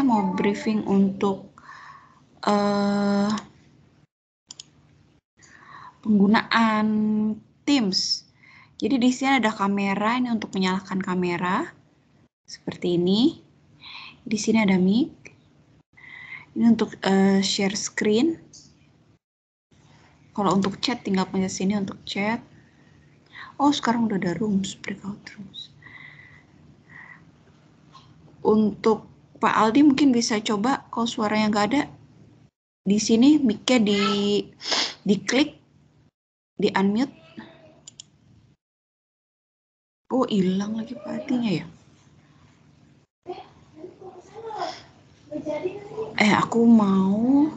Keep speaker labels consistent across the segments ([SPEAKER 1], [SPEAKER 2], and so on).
[SPEAKER 1] saya mau briefing untuk penggunaan Teams. Jadi di sini ada kamera, ini untuk menyalakan kamera seperti ini. Di sini ada mic. Ini untuk share screen. Kalau untuk chat tinggal pencet sini untuk chat. Oh, sekarang udah ada rooms, breakout rooms. Untuk Pak Aldi mungkin bisa coba kalau suaranya nggak ada. Di sini mic-nya diklik, di unmute. Oh, hilang lagi Pak Aldinya ya. Aku mau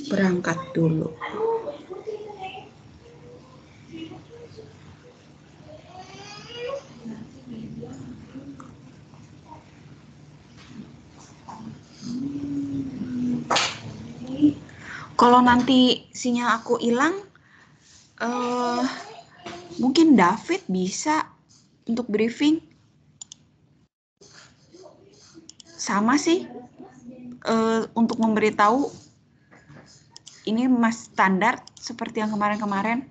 [SPEAKER 1] berangkat dulu. Kalau nanti sinyal aku hilang, mungkin David bisa untuk briefing. Sama sih, untuk memberitahu ini mas standar seperti yang kemarin-kemarin.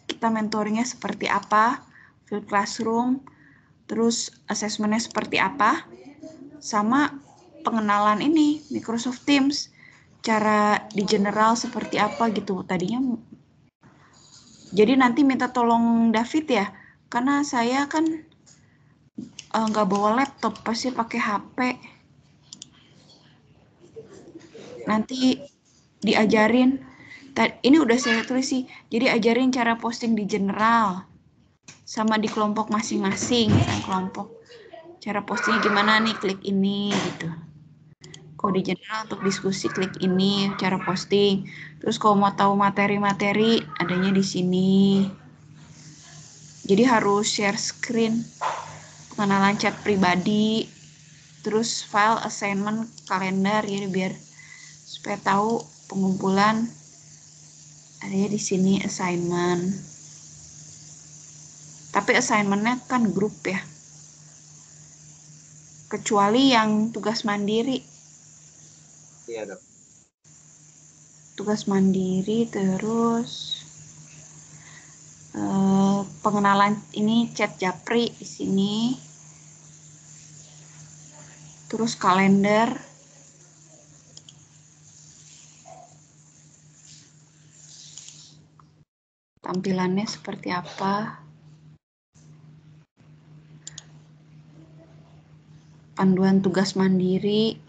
[SPEAKER 1] Kita mentoringnya seperti apa, field classroom, terus asesmennya seperti apa, sama pengenalan ini Microsoft Teams, cara di general seperti apa gitu tadinya. Jadi nanti minta tolong David ya, karena saya kan nggak bawa laptop, pasti pakai HP. Nanti diajarin, ini udah saya tulis sih, jadi ajarin cara posting di general, sama di kelompok masing-masing, kelompok. Cara postingnya gimana nih, klik ini gitu. Kalau di general untuk diskusi klik ini cara posting. Terus kalau mau tahu materi-materi adanya di sini. Jadi harus share screen, pengenalan chat pribadi, terus file assignment kalender ya biar supaya tahu pengumpulan adanya di sini assignment. Tapi assignmentnya kan grup ya. Kecuali yang tugas mandiri.
[SPEAKER 2] Iya, Dok.
[SPEAKER 1] Tugas mandiri terus pengenalan ini chat Japri di sini. Terus kalender. Tampilannya seperti apa? Panduan tugas mandiri.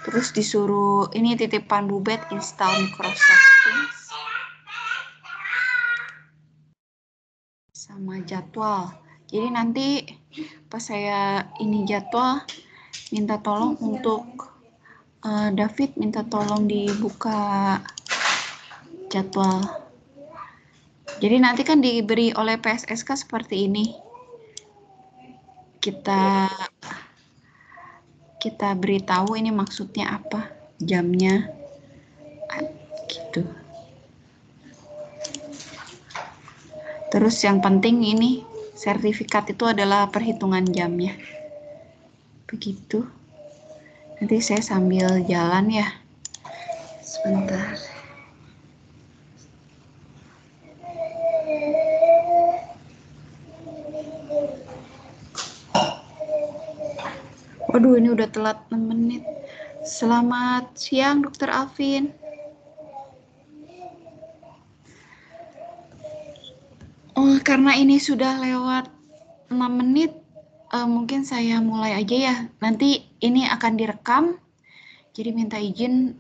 [SPEAKER 1] Terus disuruh ini titipan Bubet install Microsoft Teams. Sama jadwal. Jadi nanti pas saya ini jadwal minta tolong untuk David minta tolong dibuka jadwal. Jadi nanti kan diberi oleh PSSK seperti ini. Kita beritahu ini maksudnya apa, jamnya, gitu. Terus yang penting ini sertifikat itu adalah perhitungan jamnya. Begitu. Nanti saya sambil jalan ya. Sebentar. Waduh, ini udah telat 6 menit. Selamat siang, Dr. Alvin. Oh, karena ini sudah lewat 6 menit, mungkin saya mulai aja ya. Nanti ini akan direkam. Jadi minta izin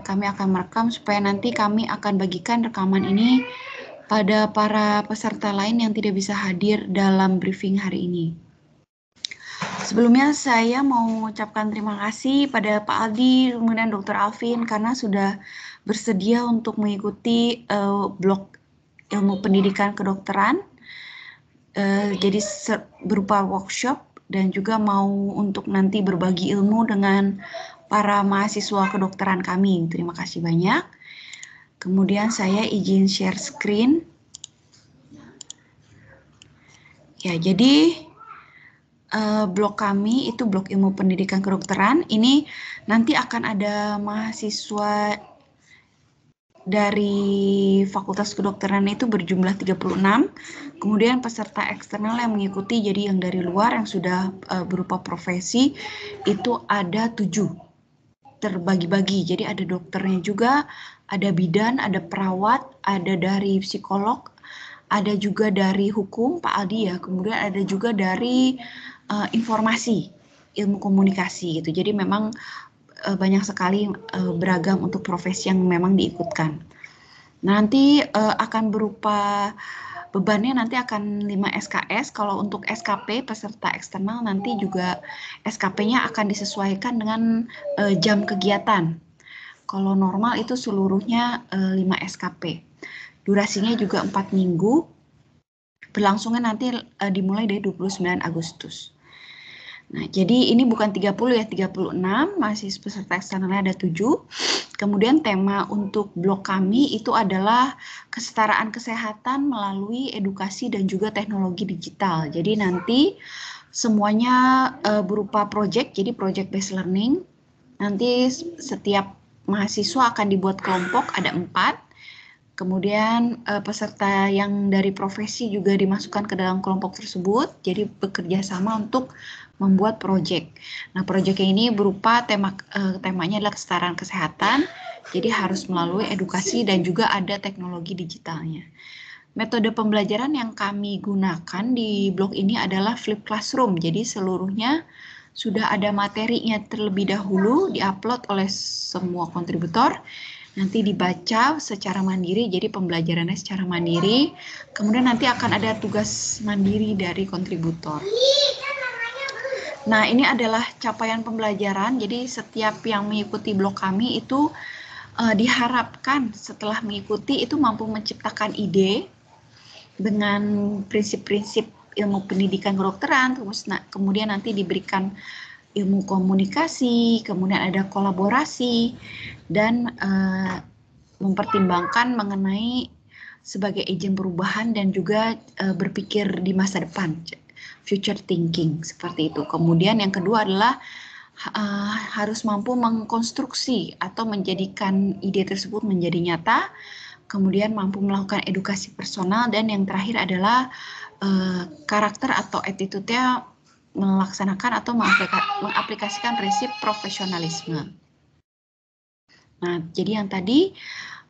[SPEAKER 1] kami akan merekam supaya nanti kami akan bagikan rekaman ini pada para peserta lain yang tidak bisa hadir dalam briefing hari ini. Sebelumnya saya mau mengucapkan terima kasih pada Pak Aldi, kemudian Dr. Alvin karena sudah bersedia untuk mengikuti blog ilmu pendidikan kedokteran. Jadi berupa workshop dan juga mau untuk nanti berbagi ilmu dengan para mahasiswa kedokteran kami. Terima kasih banyak. Kemudian saya izin share screen. Ya, jadi blok kami itu blok ilmu pendidikan kedokteran. Ini nanti akan ada mahasiswa dari Fakultas Kedokteran itu berjumlah 36. Kemudian peserta eksternal yang mengikuti, jadi yang dari luar yang sudah berupa profesi itu ada 7. Terbagi-bagi, jadi ada dokternya juga, ada bidan, ada perawat, ada dari psikolog, ada juga dari hukum Pak Aldi ya, kemudian ada juga dari informasi, ilmu komunikasi gitu. Jadi memang banyak sekali beragam untuk profesi yang memang diikutkan. Nanti akan berupa bebannya nanti akan 5 SKS. Kalau untuk SKP peserta eksternal nanti juga SKP-nya akan disesuaikan dengan jam kegiatan. Kalau normal itu seluruhnya 5 SKP. Durasinya juga 4 minggu. Berlangsungnya nanti dimulai dari 29 Agustus. Nah, jadi ini bukan 30 ya, 36, masih peserta eksternalnya ada 7. Kemudian tema untuk blok kami itu adalah kesetaraan kesehatan melalui edukasi dan juga teknologi digital. Jadi nanti semuanya berupa project, jadi project based learning. Nanti setiap mahasiswa akan dibuat kelompok, ada 4. Kemudian peserta yang dari profesi juga dimasukkan ke dalam kelompok tersebut, jadi bekerja sama untuk membuat proyek. Nah, proyeknya ini berupa temanya adalah kesetaraan kesehatan, jadi harus melalui edukasi dan juga ada teknologi digitalnya. Metode pembelajaran yang kami gunakan di blog ini adalah flip classroom, jadi seluruhnya sudah ada materinya terlebih dahulu diupload oleh semua kontributor. Nanti dibaca secara mandiri, jadi pembelajarannya secara mandiri. Kemudian nanti akan ada tugas mandiri dari kontributor. Nah, ini adalah capaian pembelajaran. Jadi setiap yang mengikuti blog kami itu diharapkan setelah mengikuti itu mampu menciptakan ide dengan prinsip-prinsip ilmu pendidikan kedokteran, kemudian nanti diberikan ilmu komunikasi, kemudian ada kolaborasi, dan mempertimbangkan mengenai sebagai agen perubahan dan juga berpikir di masa depan, future thinking, seperti itu. Kemudian yang kedua adalah harus mampu mengkonstruksi atau menjadikan ide tersebut menjadi nyata, kemudian mampu melakukan edukasi personal, dan yang terakhir adalah karakter atau attitude-nya melaksanakan atau mengaplikasikan prinsip profesionalisme. Nah, jadi yang tadi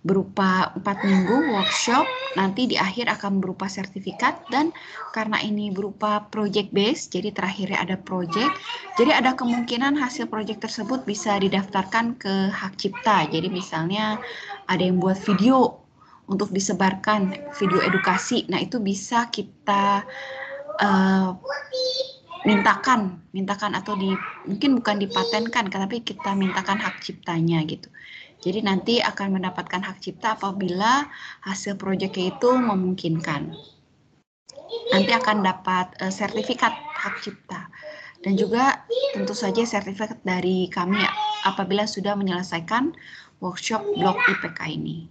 [SPEAKER 1] berupa 4 minggu workshop, nanti di akhir akan berupa sertifikat, dan karena ini berupa project based, jadi terakhirnya ada project, jadi ada kemungkinan hasil project tersebut bisa didaftarkan ke hak cipta. Jadi misalnya ada yang buat video untuk disebarkan, video edukasi, nah itu bisa kita mintakan atau mungkin bukan dipatenkan, tapi kita mintakan hak ciptanya gitu. Jadi nanti akan mendapatkan hak cipta apabila hasil proyeknya itu memungkinkan. Nanti akan dapat sertifikat hak cipta. Dan juga tentu saja sertifikat dari kami apabila sudah menyelesaikan workshop blog IPK ini.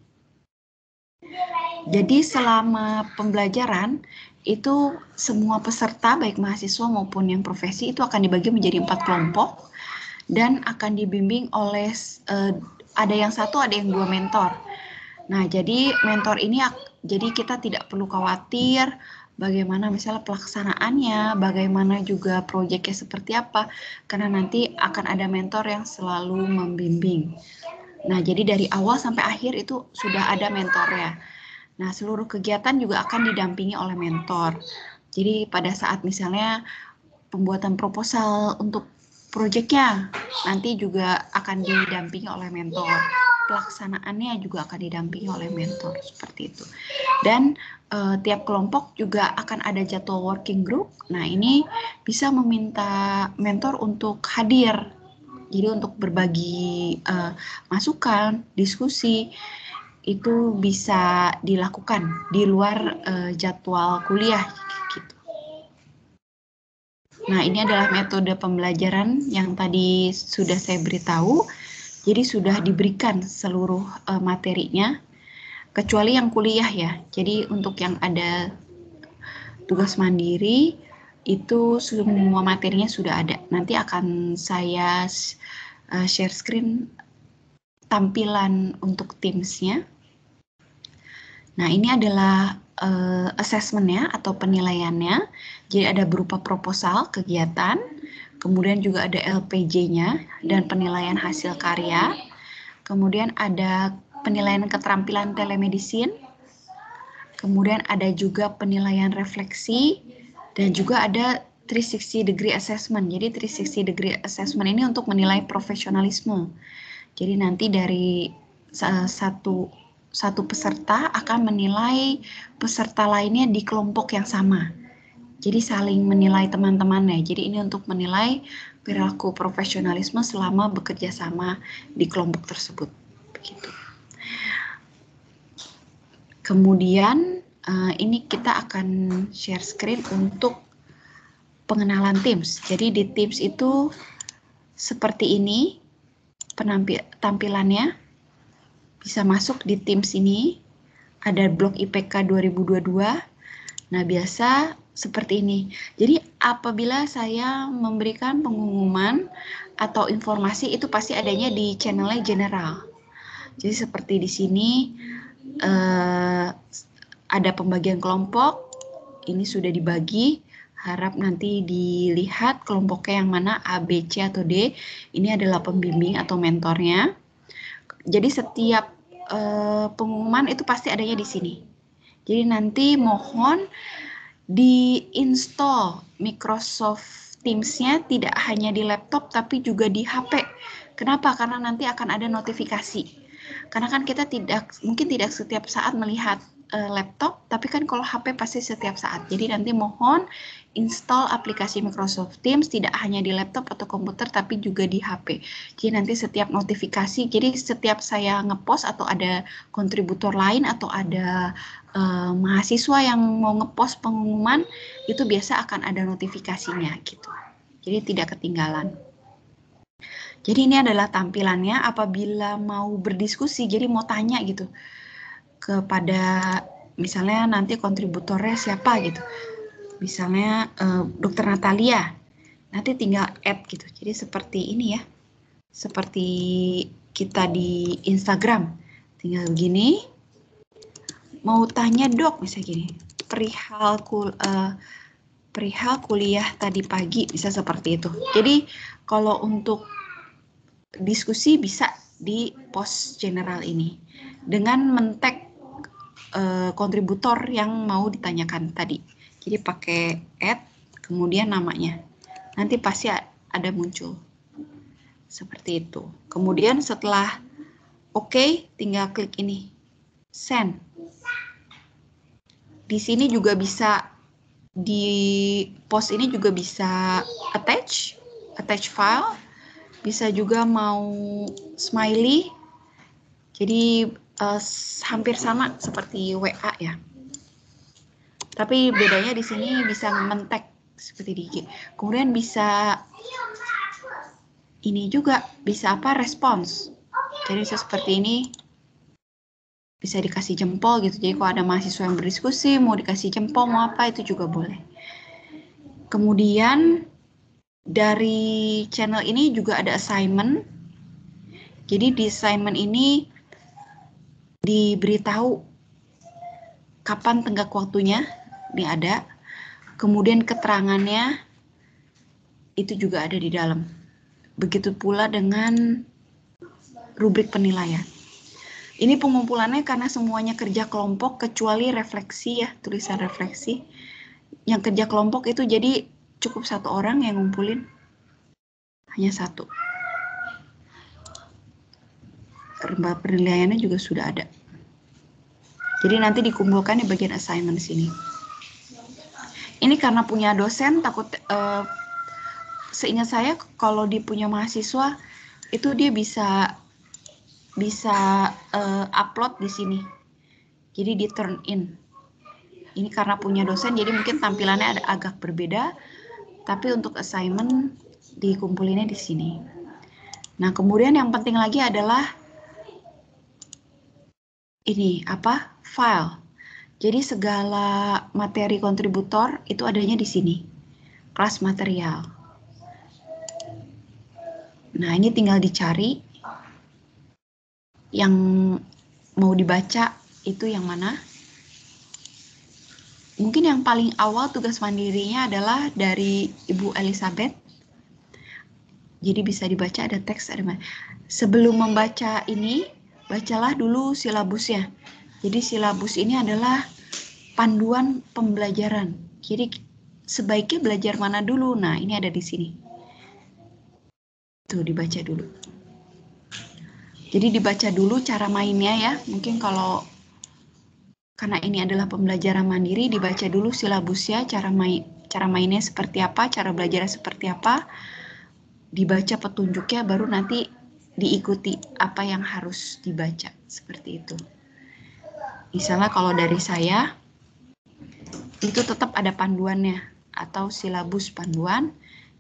[SPEAKER 1] Jadi selama pembelajaran itu semua peserta baik mahasiswa maupun yang profesi itu akan dibagi menjadi 4 kelompok dan akan dibimbing oleh ada yang 1, ada yang 2 mentor. Nah, jadi mentor ini jadi kita tidak perlu khawatir bagaimana misalnya pelaksanaannya, bagaimana juga proyeknya seperti apa, karena nanti akan ada mentor yang selalu membimbing. Nah, jadi dari awal sampai akhir itu sudah ada mentornya. Nah, seluruh kegiatan juga akan didampingi oleh mentor. Jadi pada saat misalnya pembuatan proposal untuk proyeknya, nanti juga akan didampingi oleh mentor. Pelaksanaannya juga akan didampingi oleh mentor, seperti itu. Dan tiap kelompok juga akan ada jadwal working group. Nah, ini bisa meminta mentor untuk hadir. Jadi untuk berbagi masukan, diskusi, itu bisa dilakukan di luar jadwal kuliah gitu. Nah, ini adalah metode pembelajaran yang tadi sudah saya beritahu. Jadi sudah diberikan seluruh materinya, kecuali yang kuliah ya. Jadi untuk yang ada tugas mandiri, itu semua materinya sudah ada. Nanti akan saya share screen tampilan untuk Teams-nya. Nah, ini adalah assessment-nya atau penilaiannya. Jadi ada berupa proposal, kegiatan, kemudian juga ada LPJ-nya dan penilaian hasil karya. Kemudian ada penilaian keterampilan telemedicine. Kemudian ada juga penilaian refleksi dan juga ada 360 degree assessment. Jadi 360 degree assessment ini untuk menilai profesionalisme. Jadi nanti dari satu peserta akan menilai peserta lainnya di kelompok yang sama. Jadi saling menilai teman-temannya. Jadi ini untuk menilai perilaku profesionalisme selama bekerja sama di kelompok tersebut. Begitu. Kemudian ini kita akan share screen untuk pengenalan Teams. Jadi di Teams itu seperti ini tampilannya. Bisa masuk di Teams ini, ada blok IPK 2022. Nah, biasa seperti ini. Jadi, apabila saya memberikan pengumuman atau informasi, itu pasti adanya di channelnya general. Jadi, seperti di sini, ada pembagian kelompok, ini sudah dibagi, harap nanti dilihat kelompoknya yang mana, A, B, C, atau D. Ini adalah pembimbing atau mentornya. Jadi, setiap pengumuman itu pasti adanya di sini. Jadi nanti mohon diinstal Microsoft Teams-nya tidak hanya di laptop tapi juga di HP. Kenapa? Karena nanti akan ada notifikasi. Karena kan kita mungkin tidak setiap saat melihat laptop, tapi kan kalau HP pasti setiap saat. Jadi nanti mohon install aplikasi Microsoft Teams tidak hanya di laptop atau komputer, tapi juga di HP. Jadi nanti setiap notifikasi, jadi setiap saya ngepost atau ada kontributor lain atau ada mahasiswa yang mau ngepost pengumuman, itu biasa akan ada notifikasinya gitu. Jadi tidak ketinggalan. Jadi ini adalah tampilannya apabila mau berdiskusi, jadi mau tanya gitu kepada misalnya nanti kontributornya siapa gitu. Misalnya Dr. Natalia. Nanti tinggal add gitu. Jadi seperti ini ya. Seperti kita di Instagram. Tinggal begini. Mau tanya dok misalnya gini. Perihal kuliah tadi pagi bisa seperti itu. Jadi kalau untuk diskusi bisa di post general ini dengan men-tag kontributor yang mau ditanyakan tadi. Jadi pakai add, kemudian namanya. Nanti pasti ada muncul. Seperti itu. Kemudian setelah oke, tinggal klik ini. Send. Di sini juga bisa, di post ini juga bisa attach file. Bisa juga mau smiley. Jadi hampir sama seperti WA ya. Tapi bedanya di sini bisa men-tag seperti di IG. Kemudian bisa ini juga bisa apa? Respons. Jadi bisa seperti ini. Bisa dikasih jempol gitu. Jadi kalau ada mahasiswa yang berdiskusi mau dikasih jempol mau apa itu juga boleh. Kemudian dari channel ini juga ada assignment. Jadi di assignment ini diberitahu kapan tenggat waktunya, ini ada. Kemudian keterangannya itu juga ada di dalam. Begitu pula dengan rubrik penilaian. Ini pengumpulannya karena semuanya kerja kelompok kecuali refleksi ya, tulisan refleksi. Yang kerja kelompok itu jadi cukup satu orang yang ngumpulin. Hanya satu. Lembar penilaiannya juga sudah ada. Jadi nanti dikumpulkan di bagian assignment sini. Ini karena punya dosen, takut seingat saya kalau dia punya mahasiswa itu dia bisa upload di sini. Jadi di turn in. Ini karena punya dosen jadi mungkin tampilannya ada agak berbeda, tapi untuk assignment dikumpulinnya di sini. Nah, kemudian yang penting lagi adalah ini apa? File. Jadi segala materi kontributor itu adanya di sini. kelas material. Nah, ini tinggal dicari yang mau dibaca itu yang mana. Mungkin yang paling awal tugas mandirinya adalah dari Ibu Elizabeth. Jadi bisa dibaca, ada teks, ada mana. Sebelum membaca ini, bacalah dulu silabusnya. Jadi silabus ini adalah panduan pembelajaran. Jadi sebaiknya belajar mana dulu? Nah, ini ada di sini. Tuh, dibaca dulu. Jadi dibaca dulu cara mainnya ya. Mungkin kalau karena ini adalah pembelajaran mandiri, dibaca dulu silabusnya, cara mainnya seperti apa, cara belajarnya seperti apa. Dibaca petunjuknya, baru nanti diikuti apa yang harus dibaca. Seperti itu. Misalnya kalau dari saya, itu tetap ada panduannya atau silabus panduan.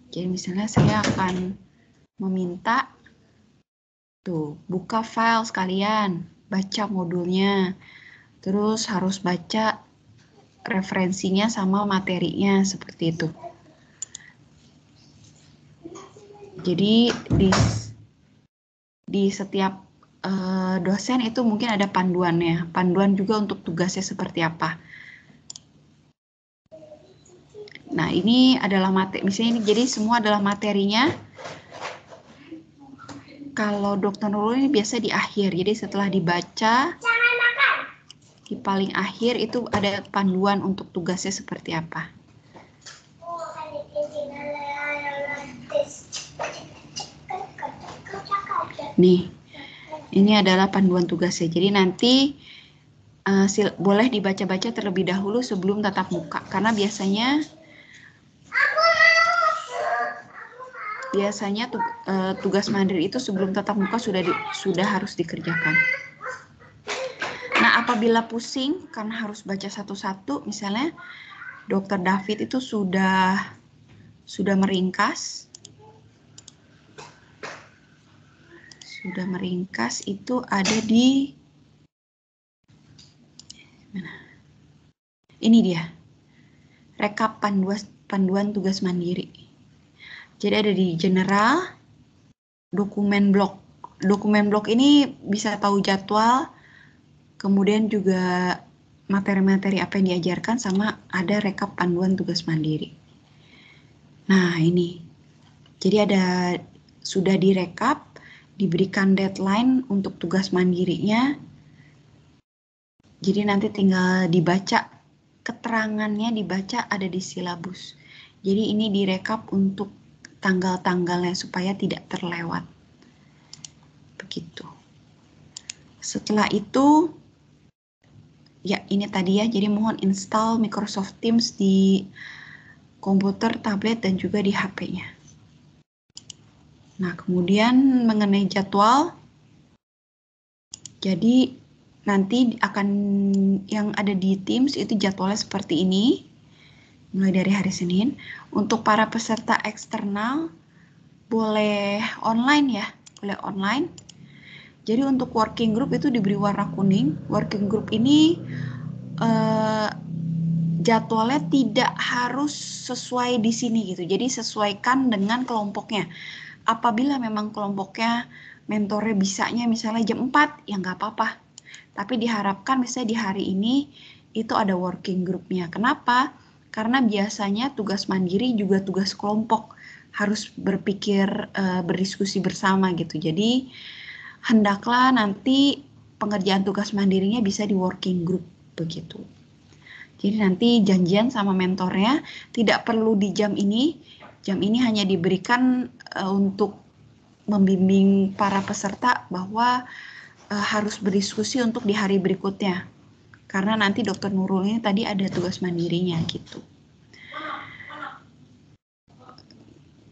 [SPEAKER 1] Jadi misalnya saya akan meminta tuh buka file sekalian, baca modulnya, terus harus baca referensinya sama materinya seperti itu. Jadi di setiap dosen itu mungkin ada panduannya, panduan juga untuk tugasnya seperti apa. Nah, ini adalah materi, misalnya ini, jadi semua adalah materinya. Kalau Dr. Nurul ini biasa di akhir, jadi setelah dibaca, di paling akhir itu ada panduan untuk tugasnya seperti apa. Nih, ini adalah panduan tugasnya. Jadi nanti boleh dibaca-baca terlebih dahulu sebelum tatap muka, karena biasanya tugas mandiri itu sebelum tatap muka sudah harus dikerjakan. Nah, apabila pusing karena harus baca satu-satu, misalnya Dr. David itu sudah meringkas. Sudah meringkas itu ada di mana? Ini dia. Rekap panduan tugas mandiri. Jadi ada di general, dokumen blok. Dokumen blok ini bisa tahu jadwal, kemudian juga materi-materi apa yang diajarkan, sama ada rekap panduan tugas mandiri. Nah, ini. Jadi sudah direkap, diberikan deadline untuk tugas mandirinya. Jadi nanti tinggal dibaca, keterangannya dibaca ada di silabus. Jadi ini direkap untuk tanggal-tanggalnya supaya tidak terlewat. Begitu. Setelah itu, ya ini tadi ya, jadi mohon install Microsoft Teams di komputer, tablet, dan juga di HP-nya. Nah, kemudian mengenai jadwal, jadi nanti akan yang ada di Teams itu jadwalnya seperti ini, mulai dari hari Senin. Untuk para peserta eksternal, boleh online ya, boleh online. Jadi untuk working group itu diberi warna kuning. Working group ini jadwalnya tidak harus sesuai di sini gitu. Jadi sesuaikan dengan kelompoknya. Apabila memang kelompoknya mentornya bisanya misalnya jam 4, ya nggak apa-apa. Tapi diharapkan misalnya di hari ini itu ada working groupnya. Kenapa? Karena biasanya tugas mandiri juga tugas kelompok. Harus berpikir, berdiskusi bersama gitu. Jadi hendaklah nanti pengerjaan tugas mandirinya bisa di working group begitu. Jadi nanti janjian sama mentornya, tidak perlu di jam ini. Jam ini hanya diberikan untuk membimbing para peserta bahwa harus berdiskusi untuk di hari berikutnya. Karena nanti Dr. Nurul ini tadi ada tugas mandirinya gitu.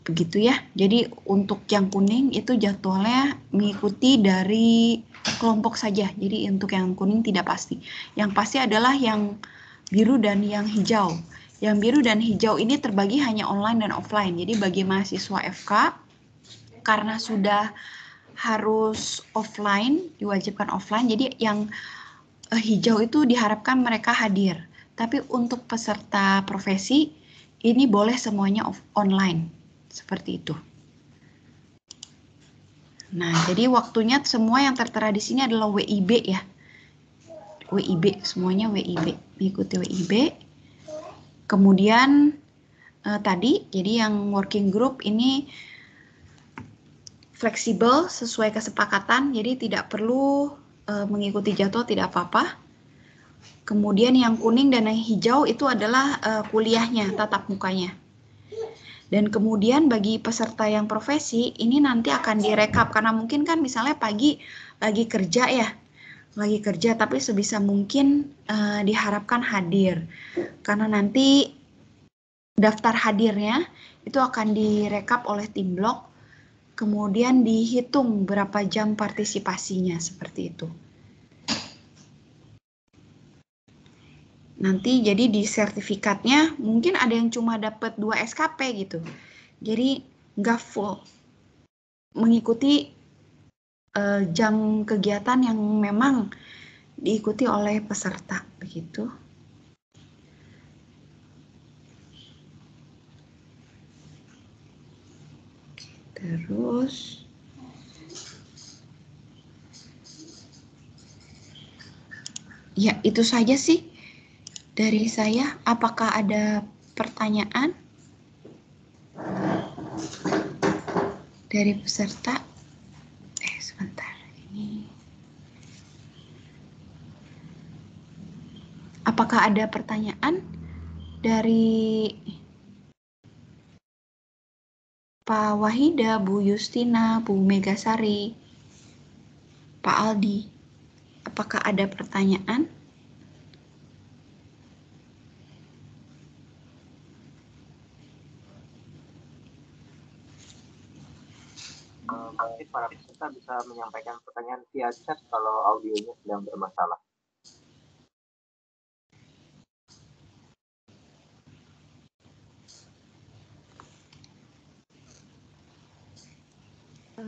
[SPEAKER 1] Begitu ya. Jadi untuk yang kuning itu jadwalnya mengikuti dari kelompok saja. Jadi untuk yang kuning tidak pasti. Yang pasti adalah yang biru dan yang hijau. Yang biru dan hijau ini terbagi hanya online dan offline. Jadi bagi mahasiswa FK, karena sudah harus offline, diwajibkan offline, jadi yang hijau itu diharapkan mereka hadir. Tapi untuk peserta profesi, ini boleh semuanya online, seperti itu. Nah, jadi waktunya semua yang tertera di sini adalah WIB ya. WIB, semuanya WIB. Mengikuti WIB. Kemudian tadi, jadi yang working group ini fleksibel sesuai kesepakatan, jadi tidak perlu mengikuti jadwal, tidak apa-apa. Kemudian yang kuning dan yang hijau itu adalah kuliahnya, tatap mukanya. Dan kemudian bagi peserta yang profesi, ini nanti akan direkap, karena mungkin kan misalnya pagi lagi kerja ya, lagi kerja tapi sebisa mungkin diharapkan hadir. Karena nanti daftar hadirnya itu akan direkap oleh tim blog, kemudian dihitung berapa jam partisipasinya, seperti itu. Nanti jadi di sertifikatnya mungkin ada yang cuma dapat 2 SKP gitu. Jadi nggak full mengikuti jam kegiatan yang memang diikuti oleh peserta begitu. Terus ya itu saja sih dari saya. Apakah ada pertanyaan dari peserta? Sebentar ini. Apakah ada pertanyaan dari Pak Wahida, Bu Justina, Bu Megasari, Pak Aldi? Apakah ada pertanyaan?
[SPEAKER 2] Mungkin para peserta bisa menyampaikan pertanyaan via chat kalau audionya sedang bermasalah.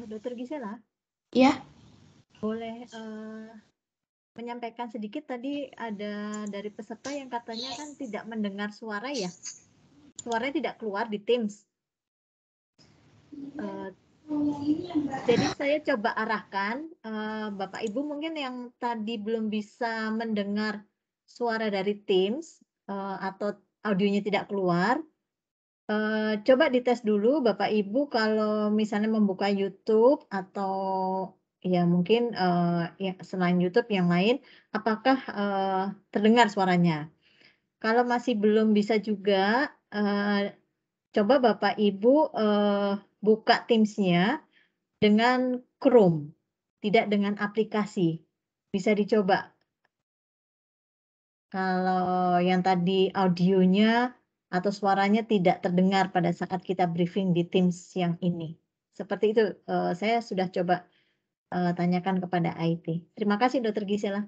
[SPEAKER 3] Dokter Gisela?
[SPEAKER 1] Ya.
[SPEAKER 3] Boleh menyampaikan sedikit, tadi ada dari peserta yang katanya kan tidak mendengar suara ya? Suaranya tidak keluar di Teams. Jadi saya coba arahkan, Bapak Ibu mungkin yang tadi belum bisa mendengar suara dari Teams atau audionya tidak keluar, coba dites dulu Bapak Ibu kalau misalnya membuka YouTube atau ya mungkin ya selain YouTube yang lain, apakah terdengar suaranya. Kalau masih belum bisa juga, coba Bapak Ibu buka Teams-nya dengan Chrome, tidak dengan aplikasi. Bisa dicoba. Kalau yang tadi audionya atau suaranya tidak terdengar pada saat kita briefing di Teams yang ini. Seperti itu, saya sudah coba tanyakan kepada IT. Terima kasih Dokter Gisela.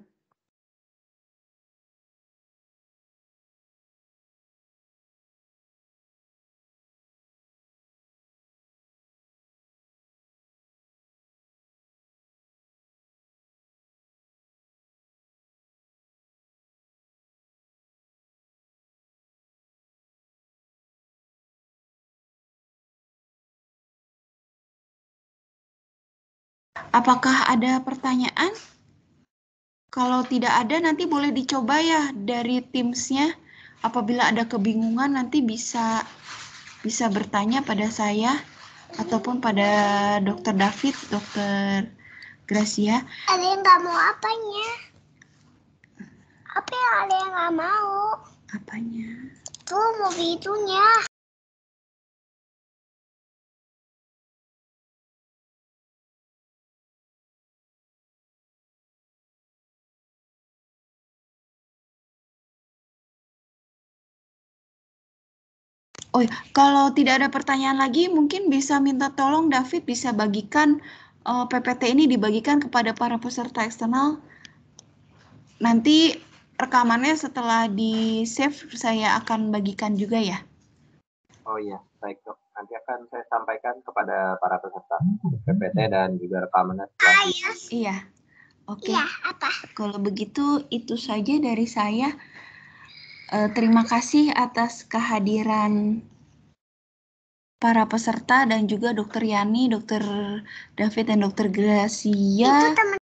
[SPEAKER 1] Apakah ada pertanyaan? Kalau tidak ada nanti boleh dicoba ya dari Teams-nya. Apabila ada kebingungan nanti bisa bertanya pada saya ataupun pada Dr. David, Dr. Gracia.
[SPEAKER 4] Ada yang nggak mau apanya? Apa yang ada yang nggak mau?
[SPEAKER 1] Apanya?
[SPEAKER 4] Tuh mau itunya.
[SPEAKER 1] Oh ya, kalau tidak ada pertanyaan lagi, mungkin bisa minta tolong David bisa bagikan PPT ini dibagikan kepada para peserta eksternal. Nanti rekamannya setelah di save saya akan bagikan juga ya.
[SPEAKER 2] Oh iya, baik dok. Nanti akan saya sampaikan kepada para peserta PPT dan juga rekamannya setelah.
[SPEAKER 1] Iya. Oke.
[SPEAKER 4] Iya, apa?
[SPEAKER 1] Kalau begitu itu saja dari saya. Terima kasih atas kehadiran para peserta dan juga Dr. Yani, Dr. David, dan Dr. Gracia.
[SPEAKER 4] Itu teman